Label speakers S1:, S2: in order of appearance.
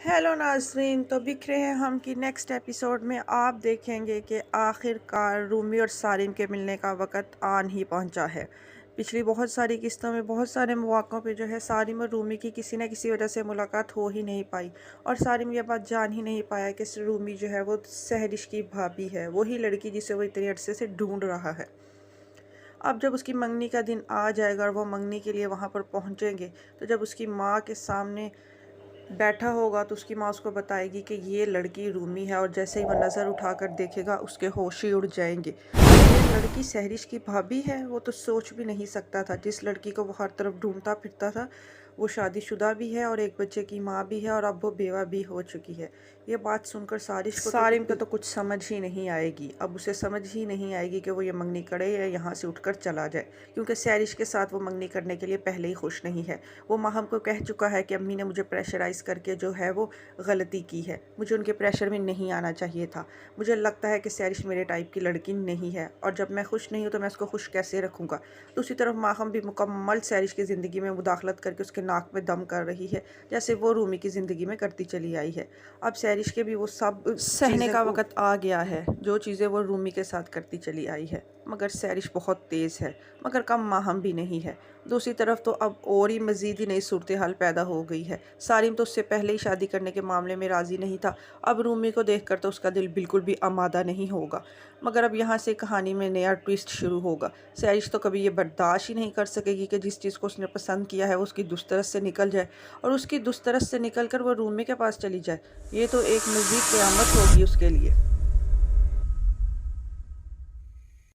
S1: Hello नाज़रीन, तो बिखरे हैं हम की नेक्स्ट एपिसोड में आप देखेंगे कि आखिरकार रूमी और सारिम के मिलने का वक़्त आन ही पहुंचा है। पिछली बहुत सारी किस्तों में बहुत सारे मौक़ों पे जो है सारिम और रूमी की किसी न किसी वजह से मुलाकात हो ही नहीं पाई और सारिम ये बात जान ही नहीं पाया कि रूमी जो है वो सहरिश की भाभी है, वही लड़की जिसे वो इतने अरसे से ढूंढ रहा है। अब जब उसकी मंगनी का दिन आ जाएगा और वो मंगनी के लिए वहाँ पर पहुँचेंगे, तो जब उसकी माँ के सामने बैठा होगा तो उसकी माँ उसको बताएगी कि ये लड़की रूमी है और जैसे ही वह नज़र उठाकर देखेगा उसके होश ही उड़ जाएंगे। ये लड़की सहरिश की भाभी है, वो तो सोच भी नहीं सकता था। जिस लड़की को वो हर तरफ ढूंढता फिरता था वो शादीशुदा भी है और एक बच्चे की माँ भी है और अब वो बेवा भी हो चुकी है। ये बात सुनकर सारिम को तो कुछ समझ ही नहीं आएगी। अब उसे समझ ही नहीं आएगी कि वो ये मंगनी करे या यहाँ से उठकर चला जाए, क्योंकि सहरिश के साथ वो मंगनी करने के लिए पहले ही खुश नहीं है। वो माहम को कह चुका है कि अम्मी ने मुझे प्रेशराइज़ करके जो है वो गलती की है, मुझे उनके प्रेशर में नहीं आना चाहिए था। मुझे लगता है कि सहरिश मेरे टाइप की लड़की नहीं है और जब मैं खुश नहीं हूँ तो मैं उसको खुश कैसे रखूँगा। दूसरी तरफ माहम भी मुकम्मल सहरिश की ज़िंदगी में मुदाखलत करके उसके नाक में दम कर रही है, जैसे वो रूमी की ज़िंदगी में करती चली आई है। अब सहरिश के भी वो सब सहने का वक़्त आ गया है, जो चीज़ें वो रूमी के साथ करती चली आई है। मगर सहरिश बहुत तेज़ है, मगर कम माहम भी नहीं है। दूसरी तरफ तो अब और ही मज़ीद ही नई सूरत हाल पैदा हो गई है। सारिम तो उससे पहले ही शादी करने के मामले में राज़ी नहीं था, अब रूमी को देखकर तो उसका दिल बिल्कुल भी आमादा नहीं होगा। मगर अब यहाँ से कहानी में नया ट्विस्ट शुरू होगा। सहरिश तो कभी ये बर्दाश्त ही नहीं कर सकेगी कि जिस चीज़ को उसने पसंद किया है वो उसकी दुस्तरस से निकल जाए और उसकी दुस्तरस से निकल कर वो रूमी के पास चली जाए। ये तो एक मज़ीद क़यामत होगी उसके लिए।